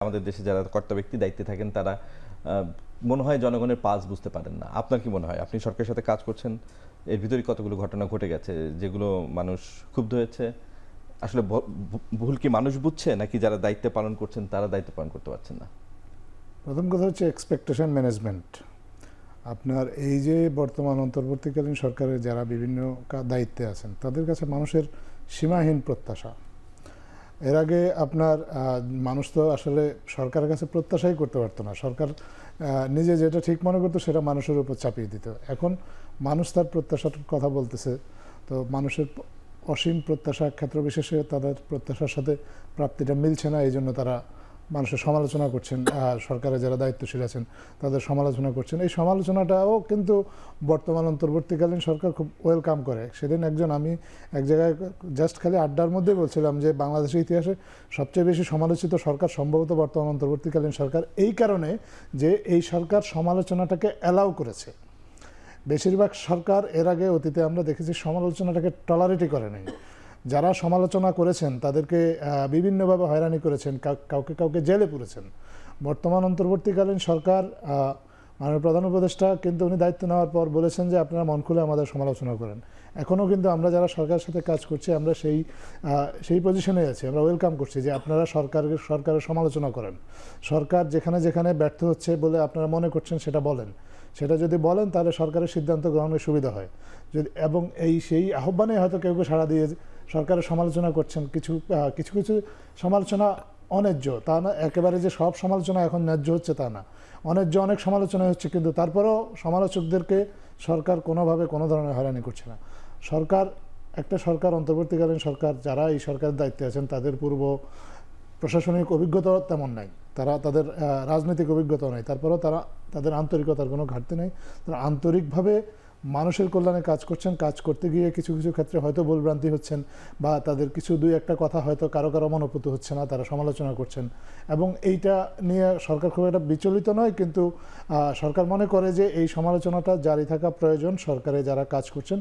আমাদের দেশে যারা কর্তা ব্যক্তি দায়িত্বে থাকেন তারা মনে হয় জনগণের পালস বুঝতে পারেন না। আপনার কি মনে হয়? আপনি সরকারের সাথে কাজ করছেন, এর ভিতরে কতগুলো ঘটনা ঘটে গেছে যেগুলো মানুষ ক্ষুব্ধ হয়েছে। আসলে ভুল কি মানুষ বুঝছে, নাকি যারা দায়িত্ব পালন করছেন তারা দায়িত্ব পালন করতে পারছেন না? প্রথম কথা হচ্ছে এক্সপেকটেশন ম্যানেজমেন্ট। আপনার এই যে বর্তমান অন্তর্বর্তীকালীন সরকারের যারা বিভিন্ন দায়িত্বে আছেন তাদের কাছে মানুষের সীমাহীন প্রত্যাশা। এর আগে আপনার মানুষ তো আসলে সরকারের কাছে প্রত্যাশাই করতে পারতো না। সরকার নিজে যেটা ঠিক মনে করতো সেটা মানুষের উপর চাপিয়ে দিত। এখন মানুষ তার প্রত্যাশার কথা বলতেছে, তো মানুষের অসীম প্রত্যাশা ক্ষেত্র বিশেষে তাদের প্রত্যাশার সাথে প্রাপ্তিটা মিলছে না, এই জন্য তারা মানুষের সমালোচনা করছেন। সরকারের যারা দায়িত্বশীল আছেন তাদের সমালোচনা করছেন। এই সমালোচনাটাও কিন্তু বর্তমান অন্তর্বর্তীকালীন সরকার খুব ওয়েলকাম করে। সেদিন আমি এক জায়গায় জাস্ট খালি আড্ডার মধ্যে বলছিলাম যে বাংলাদেশের ইতিহাসে সবচেয়ে বেশি সমালোচিত সরকার সম্ভবত বর্তমান অন্তর্বর্তীকালীন সরকার, এই কারণে যে এই সরকার সমালোচনাটাকে অ্যালাউ করেছে। বেশিরভাগ সরকার এর আগে অতীতে আমরা দেখেছি সমালোচনাটাকে টলারেটই করে নাই। যারা সমালোচনা করেছেন তাদেরকে বিভিন্নভাবে হয়রানি করেছেন, কাউকে কাউকে জেলে পুরেছেন। বর্তমান অন্তর্বর্তীকালীন সরকার মাননীয় প্রধান উপদেষ্টা কিন্তু উনি দায়িত্ব নেওয়ার পর বলেছেন যে আপনারা মন খুলে আমাদের সমালোচনা করেন। এখনও কিন্তু আমরা যারা সরকারের সাথে কাজ করছি আমরা সেই পজিশনে আছি। আমরা ওয়েলকাম করছি যে আপনারা সরকারের সমালোচনা করেন। সরকার যেখানে যেখানে ব্যর্থ হচ্ছে বলে আপনারা মনে করছেন সেটা বলেন। সেটা যদি বলেন তাহলে সরকারের সিদ্ধান্ত গ্রহণের সুবিধা হয়। এবং সেই আহ্বানে হয়তো কেউ কেউ সাড়া দিয়ে সরকারের সমালোচনা করছেন। কিছু কিছু সমালোচনা অন্যায্য, তা না একেবারে যে সব সমালোচনা এখন ন্যায্য হচ্ছে তা না। অন্যায্য অনেক সমালোচনা হচ্ছে, কিন্তু তারপরেও সমালোচকদেরকে সরকার কোনোভাবে কোনো ধরনের হয়রানি করছে না। একটা সরকার অন্তর্বর্তীকালীন সরকার, যারা এই সরকারের দায়িত্বে আছেন তাদের পূর্ব প্রশাসনিক অভিজ্ঞতা তেমন নাই, তাদের রাজনৈতিক অভিজ্ঞতাও নেই, তারপরেও তাদের আন্তরিকতার কোনো ঘাটতি নেই। তারা আন্তরিকভাবে মানুষের কল্যাণে কাজ করছেন। কাজ করতে গিয়ে কিছু কিছু ক্ষেত্রে হয়তো ভুলভ্রান্তি হচ্ছেন, বা তাদের কিছু দুই একটা কথা হয়তো কারো কারো মনোপুত হচ্ছে না, তারা সমালোচনা করছেন। এবং এইটা নিয়ে সরকার খুব একটা বিচলিত নয়, কিন্তু সরকার মনে করে যে এই সমালোচনাটা জারি থাকা প্রয়োজন। সরকারে যারা কাজ করছেন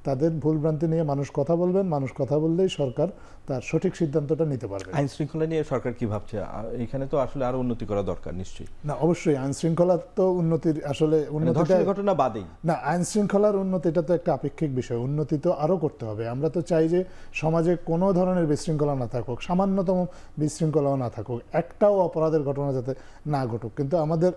তাদের ভুলভ্রান্তি নিয়ে মানুষ কথা বলবেন, মানুষ কথা বললেই সরকার তার সঠিক সিদ্ধান্তটা নিতে পারবে। আইন শৃঙ্খলা নিয়ে সরকার কি ভাবছে? এখানে তো আসলে আরো উন্নতি করা দরকার নিশ্চয়ই। না, অবশ্যই আইন শৃঙ্খলা তো উন্নতির আসলে ঘটনা বাদেই না, আইন শৃঙ্খলার উন্নতিটা তো একটা আপেক্ষিক বিষয়। উন্নতি তো আরও করতে হবে। আমরা তো চাই যে সমাজে কোনো ধরনের বিশৃঙ্খলা না থাকুক, সামান্যতম বিশৃঙ্খলাও না থাকুক, একটাও অপরাধের ঘটনা যাতে না ঘটুক। কিন্তু আমাদের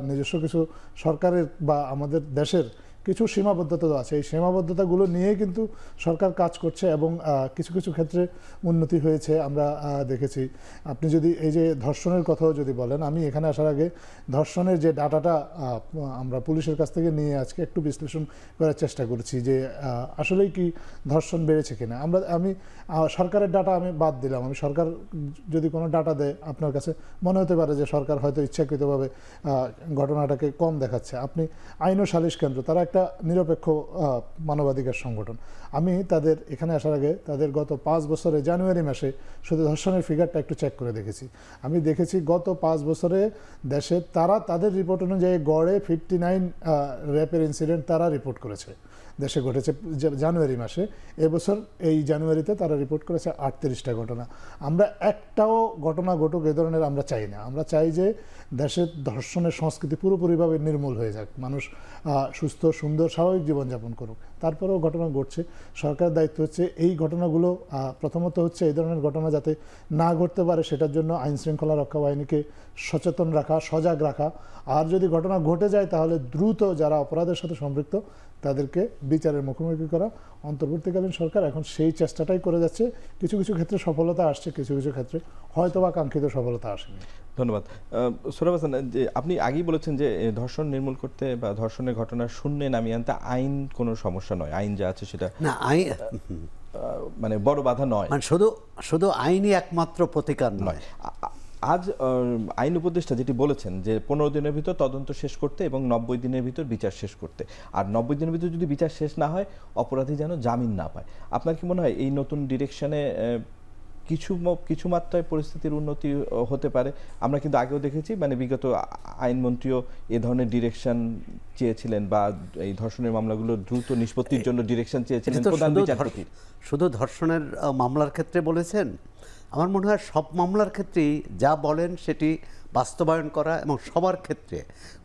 নিজস্ব কিছু সরকারের বা আমাদের দেশের কিছু সীমাবদ্ধতা আছে। এই সীমাবদ্ধতাগুলো নিয়েই কিন্তু সরকার কাজ করছে, এবং কিছু কিছু ক্ষেত্রে উন্নতি হয়েছে আমরা দেখেছি। আপনি যদি এই যে ধর্ষণের কথাও যদি বলেন, আমি এখানে আসার আগে ধর্ষণের যে ডাটাটা আমরা পুলিশের কাছ থেকে নিয়ে আজকে একটু বিশ্লেষণ করার চেষ্টা করেছি যে আসলেই কি ধর্ষণ বেড়েছে কিনা। আমি সরকারের ডাটা আমি বাদ দিলাম। আমি সরকার যদি কোনো ডাটা দেয় আপনার কাছে মনে হতে পারে যে সরকার হয়তো ইচ্ছাকৃতভাবে ঘটনাটাকে কম দেখাচ্ছে। আপনি আইন ও সালিশ কেন্দ্র, তারা একটা নিরপেক্ষ মানবাধিকার সংগঠন। আমি তাদের এখানে আসার আগে তাদের গত 5 বছরে জানুয়ারি মাসে শুধু ধর্ষণের ফিগারটা একটু চেক করে দেখেছি। আমি দেখেছি গত 5 বছরে দেশে তাদের রিপোর্ট অনুযায়ী গড়ে 59 রেপের ইনসিডেন্ট তারা রিপোর্ট করেছে, দেশে ঘটেছে জানুয়ারি মাসে। এবছর এই জানুয়ারিতে তারা রিপোর্ট করেছে 38টা ঘটনা। আমরা একটাও ঘটনা ঘটুক এ ধরনের আমরা চাই না। আমরা চাই যে দেশের ধর্ষণের সংস্কৃতি পুরোপুরিভাবে নির্মূল হয়ে যাক, মানুষ সুস্থ সুন্দর স্বাভাবিক জীবনযাপন করুক। তারপরেও ঘটনা ঘটছে, সরকারের দায়িত্ব হচ্ছে এই ঘটনাগুলো প্রথমত হচ্ছে এই ধরনের ঘটনা যাতে না ঘটতে পারে সেটার জন্য আইন শৃঙ্খলা রক্ষা বাহিনীকে সচেতন রাখা, সজাগ রাখা। আর যদি ঘটনা ঘটে যায় তাহলে দ্রুত যারা অপরাধের সাথে সম্পৃক্ত তাদেরকে বিচারের মুখোমুখি করা। অন্তর্বর্তীকালীন সরকার এখন সেই চেষ্টাটাই করে যাচ্ছে। কিছু কিছু ক্ষেত্রে সফলতা আসছে, কিছু কিছু ক্ষেত্রে হয়তো বা কাঙ্ক্ষিত সফলতা আসেনি। ধন্যবাদ। সোহরাব হাসান, যে আপনি আগেই বলেছেন যে ধর্ষণ নির্মূল করতে বা ধর্ষণের ঘটনা শূন্যে নামিয়ে আনতে আইন কোনো সমস্যা নয়, আইন যা আছে সেটা না, আইন মানে বড় বাধা নয়, মানে শুধু আইনই একমাত্র প্রতিকার নয়। আজ আইন উপদেষ্টা যেটি বলেছেন যে 15 দিনের ভিতর তদন্ত শেষ করতে এবং 90 দিনের ভিতর বিচার শেষ করতে, আর 90 দিনের ভিতর যদি বিচার শেষ না হয় অপরাধী যেন জামিন না পায়। আপনার কি মনে হয় এই নতুন ডিরেকশনে কিছু মাত্রায় পরিস্থিতির উন্নতি হতে পারে? আমরা কিন্তু আগেও দেখেছি, মানে বিগত আইনমন্ত্রীও এ ধরনের ডিরেকশন চেয়েছিলেন, বা এই ধর্ষণের মামলাগুলো দ্রুত নিষ্পত্তির জন্য ডিরেকশন চেয়েছিলেন প্রধান বিচারপতি। শুধু ধর্ষণের মামলার ক্ষেত্রে বলেছেন, আমার মনে হয় সব মামলার ক্ষেত্রেই যা বলেন সেটি বাস্তবায়ন করা, এবং সবার ক্ষেত্রে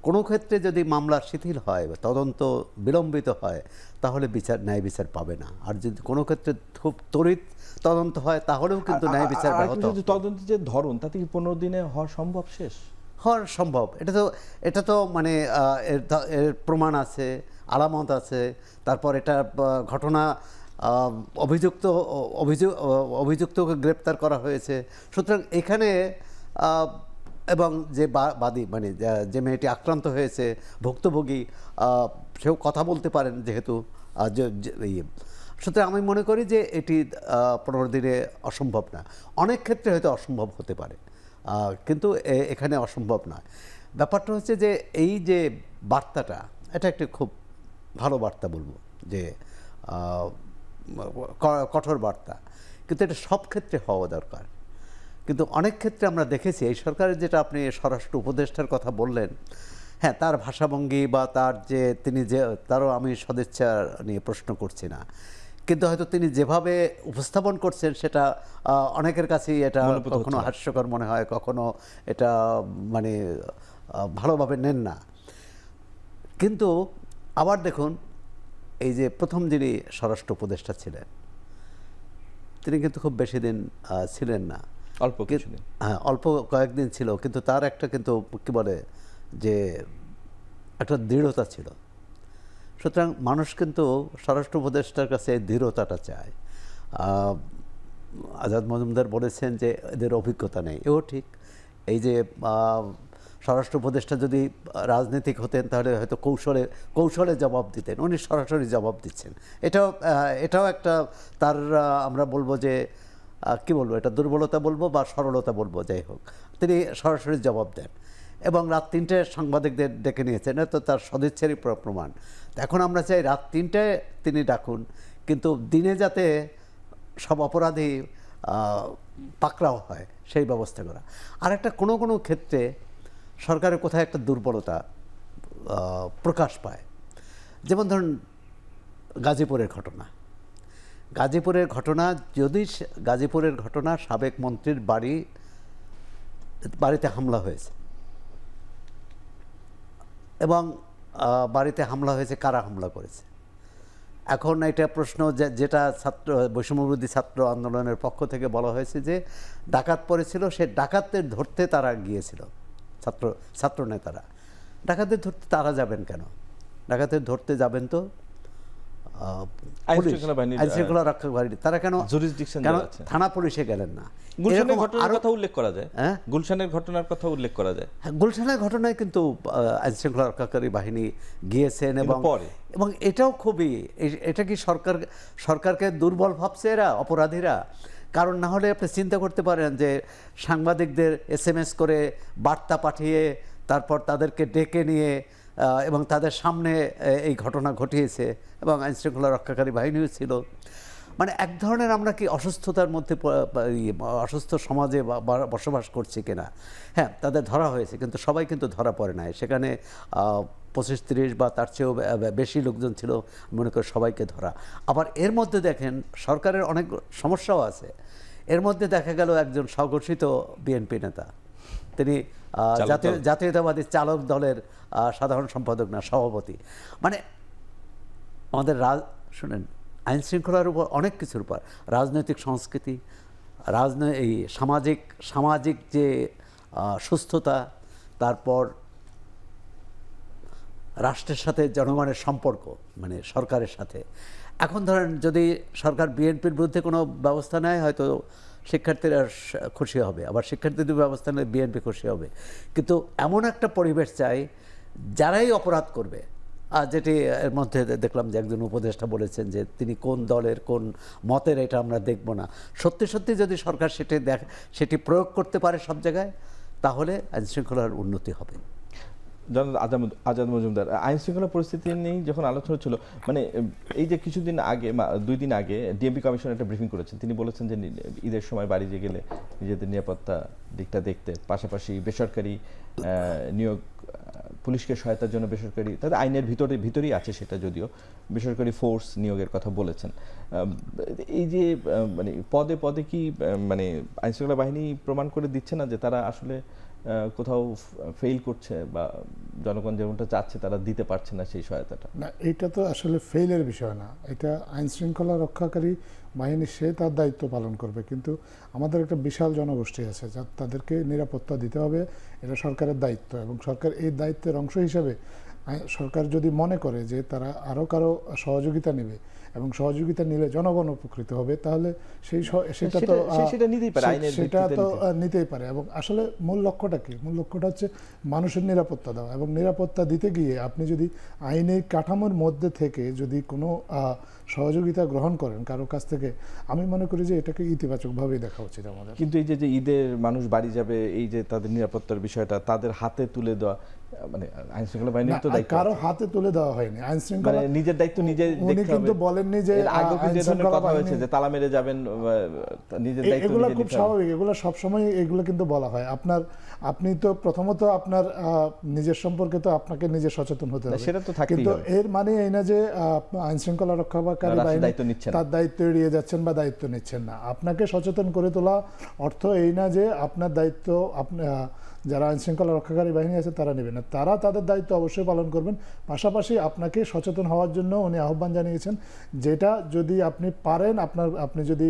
কোনো ক্ষেত্রে যদি মামলা শিথিল হয়, তদন্ত বিলম্বিত হয়, তাহলে ন্যায় বিচার পাবে না। আর যদি কোনো ক্ষেত্রে খুব তড়িৎ তদন্ত হয়, তাহলেও কিন্তু ন্যায় বিচার ব্যাহত হবে। তদন্তের যে ধরন, তাতে কি 15 দিনে হওয়া সম্ভব শেষ? হওয়ার সম্ভব। এটা তো মানে এর প্রমাণ আছে, আলামত আছে, তারপর এটা ঘটনা, অভিযুক্তকে গ্রেপ্তার করা হয়েছে। সুতরাং এখানে এবং যে বাদী মানে যে মেয়েটি আক্রান্ত হয়েছে, ভুক্তভোগী, সেও কথা বলতে পারেন যেহেতু, সুতরাং আমি মনে করি যে এটি 15 দিনে অসম্ভব না। অনেক ক্ষেত্রে হয়তো অসম্ভব হতে পারে, কিন্তু এখানে অসম্ভব নয়। ব্যাপারটা হচ্ছে যে এই যে বার্তাটা, এটা একটি খুব ভালো বার্তা বলবো, যে কঠোর বার্তা, কিন্তু এটা সব ক্ষেত্রে হওয়া দরকার। কিন্তু অনেক ক্ষেত্রে আমরা দেখেছি এই সরকারের, যেটা আপনি স্বরাষ্ট্র উপদেষ্টার কথা বললেন, হ্যাঁ, তার ভাষাভঙ্গি বা তার যে তারও আমি সদিচ্ছা নিয়ে প্রশ্ন করছি না, কিন্তু হয়তো তিনি যেভাবে উপস্থাপন করছেন সেটা অনেকের কাছেই এটা কখনো হাস্যকর মনে হয়, কখনো এটা মানে ভালোভাবে নেন না। কিন্তু আবার দেখুন, এই যে প্রথম যিনি স্বরাষ্ট্র উপদেষ্টা ছিলেন, তিনি কিন্তু খুব বেশি দিন ছিলেন না, হ্যাঁ, অল্প কয়েকদিন ছিল, কিন্তু তার একটা কিন্তু কী বলে যে একটা দৃঢ়তা ছিল। সুতরাং মানুষ কিন্তু স্বরাষ্ট্র উপদেষ্টার কাছে এই দৃঢ়তাটা চায়। আজাদ মজুমদার বলেছেন যে এদের অভিজ্ঞতা নেই, এও ঠিক। এই যে স্বরাষ্ট্র উপদেষ্টা যদি রাজনীতিক হতেন, তাহলে হয়তো কৌশলে জবাব দিতেন, উনি সরাসরি জবাব দিচ্ছেন। এটাও একটা তার আমরা বলবো যে কি বলবো, এটা দুর্বলতা বলবো বা সরলতা বলবো, যাই হোক, তিনি সরাসরি জবাব দেন। এবং রাত 3টায় সাংবাদিকদের ডেকে নিয়েছেন, তো তার সদিচ্ছারই প্রমাণ। এখন আমরা চাই রাত 3টায় তিনি ডাকুন, কিন্তু দিনে যাতে সব অপরাধী পাকড়াও হয় সেই ব্যবস্থা করা। আর একটা কোনো ক্ষেত্রে সরকারের কোথায় একটা দুর্বলতা প্রকাশ পায়, যেমন ধরুন গাজীপুরের ঘটনা, সাবেক মন্ত্রীর বাড়িতে হামলা হয়েছে, এবং বাড়িতে হামলা হয়েছে, কারা হামলা করেছে? এখন এটা প্রশ্ন, যেটা বৈষম্যবিরোধী ছাত্র আন্দোলনের পক্ষ থেকে বলা হয়েছে যে ডাকাত পড়েছিল, সে ডাকাতদের ধরতে তারা গিয়েছিল, ছাত্র নেতারা। ডাকাতদের ধরতে তারা যাবেন কেন? ডাকাতদের ধরতে যাবেন তো আইনশৃঙ্খলা রক্ষা বাহিনী, তারা কেন থানা পুলিশে গেলেন না? গুলশানের ঘটনার কথা উল্লেখ করা যায়, গুলশানের ঘটনায় কিন্তু আইনশৃঙ্খলা রক্ষাকারী বাহিনী গিয়েছেন, এবং এটাও এটা কি সরকারকে দুর্বল ভাবছে এরা, অপরাধীরা? কারণ না হলে আপনি চিন্তা করতে পারেন যে সাংবাদিকদের SMS করে বার্তা পাঠিয়ে তারপর তাদেরকে ডেকে নিয়ে এবং তাদের সামনে এই ঘটনা ঘটিয়েছে, এবং আইনশৃঙ্খলা রক্ষাকারী বাহিনীও ছিল। মানে এক ধরনের আমরা কি অসুস্থতার মধ্যে, অসুস্থ সমাজে বসবাস করছি কিনা? হ্যাঁ, তাদের ধরা হয়েছে, কিন্তু সবাই কিন্তু ধরা পড়ে নাই। সেখানে 25-30 বা তার চেয়েও বেশি লোকজন ছিল, মনে করে সবাইকে ধরা। আবার এর মধ্যে দেখেন সরকারের অনেক সমস্যাও আছে। এর মধ্যে দেখা গেল একজন স্বঘোষিত বিএনপি নেতা, তিনি জাতীয়তাবাদী চালক দলের সাধারণ সম্পাদক না, সভাপতি। মানে আমাদের শুনেন, আইন শৃঙ্খলার উপর অনেক কিছুর উপর, রাজনৈতিক সংস্কৃতি, এই সামাজিক যে সুস্থতা, তারপর রাষ্ট্রের সাথে জনগণের সম্পর্ক, মানে সরকারের সাথে। এখন ধরেন যদি সরকার বিএনপির বিরুদ্ধে কোনো ব্যবস্থা নেয়, হয়তো শিক্ষার্থীরা খুশি হবে, আবার শিক্ষার্থীদের ব্যবস্থা নিয়ে বিএনপি খুশি হবে। কিন্তু এমন একটা পরিবেশ চাই যারাই অপরাধ করবে, যেটি এর মধ্যে দেখলাম যে একজন উপদেষ্টা বলেছেন যে তিনি কোন দলের কোন মতের এটা আমরা দেখব না। সত্যি যদি সরকার সেটি প্রয়োগ করতে পারে সব জায়গায়, তাহলে আইনশৃঙ্খলার উন্নতি হবে। আজাদ মজুমদার, আইন শৃঙ্খলা পরিস্থিতি নিয়ে যখন আলোচনা হচ্ছিল, মানে এই যে কিছুদিন আগে, 2 দিন আগে ডিএমপি কমিশন একটা ব্রিফিং করেছেন, তিনি বলেছেন যে ঈদের সময় বাড়ি গেলে নিজেদের নিরাপত্তা দিকটা দেখতে, পাশাপাশি বেসরকারি নিয়োগ পুলিশকে সহায়তার জন্য বেসরকারি, তাদের আইনের ভিতরেই আছে সেটা, যদিও বেসরকারি ফোর্স নিয়োগের কথা বলেছেন। এই যে মানে পদে পদে কি মানে আইনশৃঙ্খলা বাহিনী প্রমাণ করে দিচ্ছে না যে তারা আসলে কোথাও ফেল করছে, বা জনগণ যেমনটা চাচ্ছে তারা দিতে পারছে না সেই সহায়তাটা? না, এটা তো আসলে ফেইলের বিষয় না, এটা আইন শৃঙ্খলা রক্ষাকারী বাহিনী সে তার দায়িত্ব পালন করবে, কিন্তু আমাদের একটা বিশাল জনগোষ্ঠী আছে যা তাদেরকে নিরাপত্তা দিতে হবে, এটা সরকারের দায়িত্ব। এবং সরকার এই দায়িত্বের অংশ হিসাবে সরকার যদি মনে করে যে তারা আরও কারো সহযোগিতা নেবে এবং সহযোগিতা নিলে জনগণ উপকৃত হবে, তাহলে সেটা তো সেটা নিতেই পারে, আইনের সেটা ভিত্তিতে তো নিতেই পারে। এবং আসলে মূল লক্ষ্যটা কি? মূল লক্ষ্যটা হচ্ছে মানুষের নিরাপত্তা দেওয়া, এবং নিরাপত্তা দিতে গিয়ে আপনি যদি আইনের কাঠামোর মধ্যে থেকে যদি কোনো সহযোগিতা গ্রহণ করেন কারো কাছ থেকে, আমি মনে করি যে এটাকে ইতিবাচকভাবেই দেখা উচিত আমাদের। কিন্তু এই যে ঈদের মানুষ বাড়ি যাবে, এই যে তাদের নিরাপত্তার বিষয়টা তাদের হাতে তুলে দেওয়া, মানে আইন শৃঙ্খলা বাহিনীর তো দায়িত্ব, কারো হাতে তুলে দেওয়া হয়নি। আইন শৃঙ্খলা মানে নিজের দায়িত্ব নিজে উনি দেখতে কিন্তু হবে। বলেননি যে আগে যে ধরনের কথা হয়েছে যে তালা মেরে যাবেন, নিজের দায়িত্ব এগুলো নিজে খুব নিতে হবে। স্বাভাবিক, এগুলো সবসময় এগুলো কিন্তু বলা হয়। আপনি তো প্রথমত আপনার নিজের সম্পর্কে তো আপনাকে নিজে সচেতন হতে হবে, সেটা তো থাকতেই কিন্তু হবে। এর মানে এই না যে আইন শৃঙ্খলা রক্ষাকারী বাহিনী দায়িত্ব নিচ্ছেন না, তার দায়িত্ব এড়িয়ে যাচ্ছেন বা দায়িত্ব নিচ্ছেন না। আপনাকে সচেতন করে তোলা অর্থ এই না যে আপনার দায়িত্ব যারা আইন শৃঙ্খলা রক্ষাকারী বাহিনী আছে তারা নেবেন না, তারা তাদের দায়িত্ব অবশ্যই পালন করবেন। পাশাপাশি আপনাকে সচেতন হওয়ার জন্য উনি আহ্বান জানিয়েছেন, যেটা যদি আপনি পারেন, আপনি যদি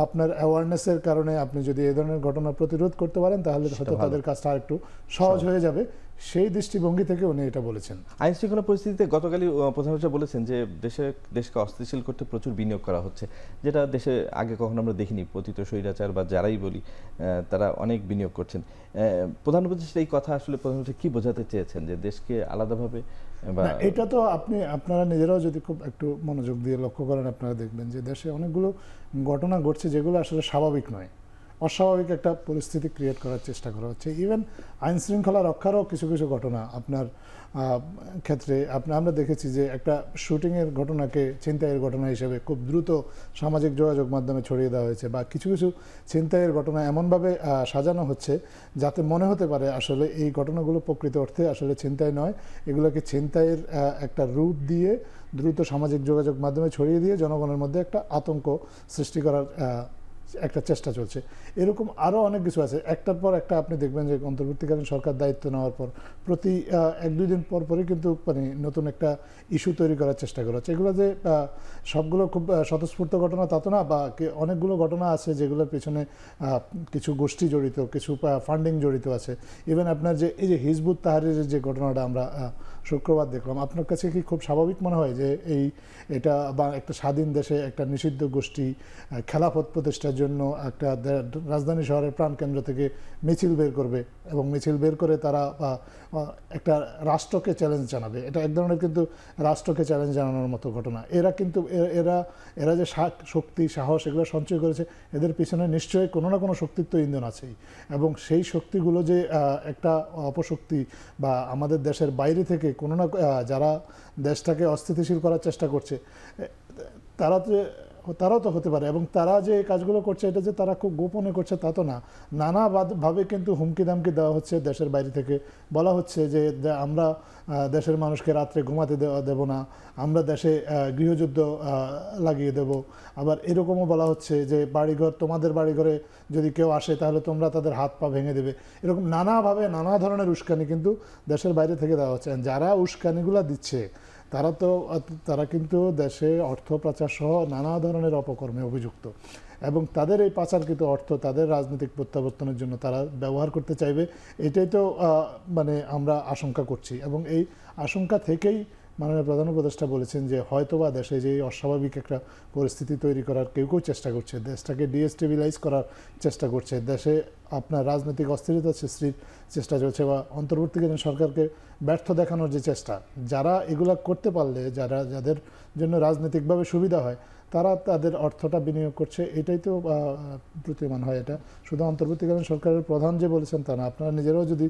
আপনার অ্যাওয়ারনেসের কারণে আপনি যদি এই ধরনের ঘটনা প্রতিরোধ করতে পারেন, তাহলে হয়তো তাদের কাজটা একটু সহজ হয়ে যাবে। সেই দৃষ্টিভঙ্গি থেকে উনি এটা বলেছেন। আইন শৃঙ্খলা পরিস্থিতিতে গতকালই প্রধানমন্ত্রী বলেছেন যে দেশকে অস্থিতিশীল করতে প্রচুর বিনিয়োগ করা হচ্ছে, যেটা দেশে আগে কখনো আমরা দেখিনি। পতিত স্বৈরাচার বা যারাই বলি, তারা অনেক বিনিয়োগ করছেন। প্রধানমন্ত্রী এই কথা আসলে প্রধানমন্ত্রী কি বোঝাতে চেয়েছেন, যে দেশকে আলাদাভাবে? এটা তো আপনারা নিজেরাও যদি খুব একটু মনোযোগ দিয়ে লক্ষ্য করেন, আপনারা দেখবেন যে দেশে অনেকগুলো ঘটনা ঘটছে যেগুলো আসলে স্বাভাবিক নয়, অস্বাভাবিক একটা পরিস্থিতি ক্রিয়েট করার চেষ্টা করা হচ্ছে। ইভেন আইন শৃঙ্খলা রক্ষারও কিছু কিছু ঘটনা আপনার ক্ষেত্রে আমরা দেখেছি যে একটা শুটিংয়ের ঘটনাকে ছিনতাইয়ের ঘটনা হিসেবে খুব দ্রুত সামাজিক যোগাযোগ মাধ্যমে ছড়িয়ে দেওয়া হয়েছে, বা কিছু কিছু ছিনতাইয়ের ঘটনা এমনভাবে সাজানো হচ্ছে যাতে মনে হতে পারে আসলে এই ঘটনাগুলো প্রকৃত অর্থে আসলে ছিনতাই নয়, এগুলোকে ছিনতাইয়ের একটা রূপ দিয়ে দ্রুত সামাজিক যোগাযোগ মাধ্যমে ছড়িয়ে দিয়ে জনগণের মধ্যে একটা আতঙ্ক সৃষ্টি করার একটা চেষ্টা চলছে। এরকম আরও অনেক কিছু আছে, একটার পর একটা আপনি দেখবেন যে অন্তর্বর্তীকালীন সরকার দায়িত্ব নেওয়ার পর প্রতি 1-2 দিন পর পরই কিন্তু মানে নতুন একটা ইস্যু তৈরি করার চেষ্টা করা হচ্ছে। এগুলো যে সবগুলো খুব স্বতঃস্ফূর্ত ঘটনা তা তো না, বা অনেকগুলো ঘটনা আছে যেগুলোর পেছনে কিছু গোষ্ঠী জড়িত, কিছু ফান্ডিং জড়িত আছে। ইভেন আপনার যে এই যে হিজবুত তাহরিরের যে ঘটনাটা আমরা শুক্রবার দেখলাম, আপনার কাছে কি খুব স্বাভাবিক মনে হয় যে এটা বা একটা স্বাধীন দেশে একটা নিষিদ্ধ গোষ্ঠী খেলাফত প্রতিষ্ঠার জন্য একটা রাজধানী শহরের প্রাণকেন্দ্র থেকে মিছিল বের করবে এবং মিছিল বের করে তারা একটা রাষ্ট্রকে চ্যালেঞ্জ জানাবে? এটা এক ধরনের কিন্তু রাষ্ট্রকে চ্যালেঞ্জ জানানোর মতো ঘটনা। এরা কিন্তু এরা যে শক্তি, সাহস এগুলো সঞ্চয় করেছে, এদের পিছনে নিশ্চয়ই কোনো না কোনো শক্তির তো ইন্ধন আছেই। এবং সেই শক্তিগুলো যে একটা অপশক্তি বা আমাদের দেশের বাইরে থেকে কোনো না যারা দেশটাকে অস্থিতিশীল করার চেষ্টা করছে, তারাও তো হতে পারে। এবং তারা যে কাজগুলো করছে এটা যে তারা খুব গোপনে করছে তা তো না, নানাভাবে কিন্তু হুমকি দামকি দেওয়া হচ্ছে দেশের বাইরে থেকে। বলা হচ্ছে যে আমরা দেশের মানুষকে রাত্রে ঘুমাতে দেব না, আমরা দেশে গৃহযুদ্ধ লাগিয়ে দেব। আবার এরকমও বলা হচ্ছে যে বাড়িঘর, তোমাদের বাড়িঘরে যদি কেউ আসে তাহলে তোমরা তাদের হাত পা ভেঙে দেবে। এরকম নানাভাবে নানা ধরনের উস্কানি কিন্তু দেশের বাইরে থেকে দেওয়া হচ্ছে। যারা উস্কানিগুলো দিচ্ছে তারা কিন্তু দেশে অর্থ পাচার সহ নানা ধরনের অপকর্মে অভিযুক্ত, এবং তাদের এই পাচারকৃত অর্থ তাদের রাজনৈতিক প্রত্যাবর্তনের জন্য তারা ব্যবহার করতে চাইবে। এটাই তো মানে আমরা আশঙ্কা করছি। এবং এই আশঙ্কা থেকেই মাননীয় প্রধান উপদেষ্টা বলেছেন যে হয়তোবা দেশে যে অস্বাভাবিক একটা পরিস্থিতি তৈরি করার কেউ চেষ্টা করছে, দেশটাকে ডিস্টেবিলাইজ করার চেষ্টা করছে, দেশে আপনার রাজনৈতিক অস্থিরতা সৃষ্টির চেষ্টা চলছে, বা অন্তর্বর্তীকালীন সরকারকে ব্যর্থ দেখানোর যে চেষ্টা, যারা এগুলা করতে পারলে যাদের জন্য রাজনৈতিকভাবে সুবিধা হয় তারা তাদের অর্থটা বিনিয়োগ করছে, এটাই তো প্রতীয়মান হয়। এটা শুধু অন্তর্বর্তীকালীন সরকারের প্রধান যে বলেছেন তা না, আপনারা নিজেরাও যদি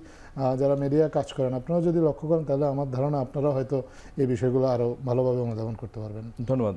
যারা মিডিয়া কাজ করেন আপনারাও যদি লক্ষ্য করেন, তাহলে আমার ধারণা আপনারা হয়তো এই বিষয়গুলো আরও ভালোভাবে অনুধাবন করতে পারবেন। ধন্যবাদ।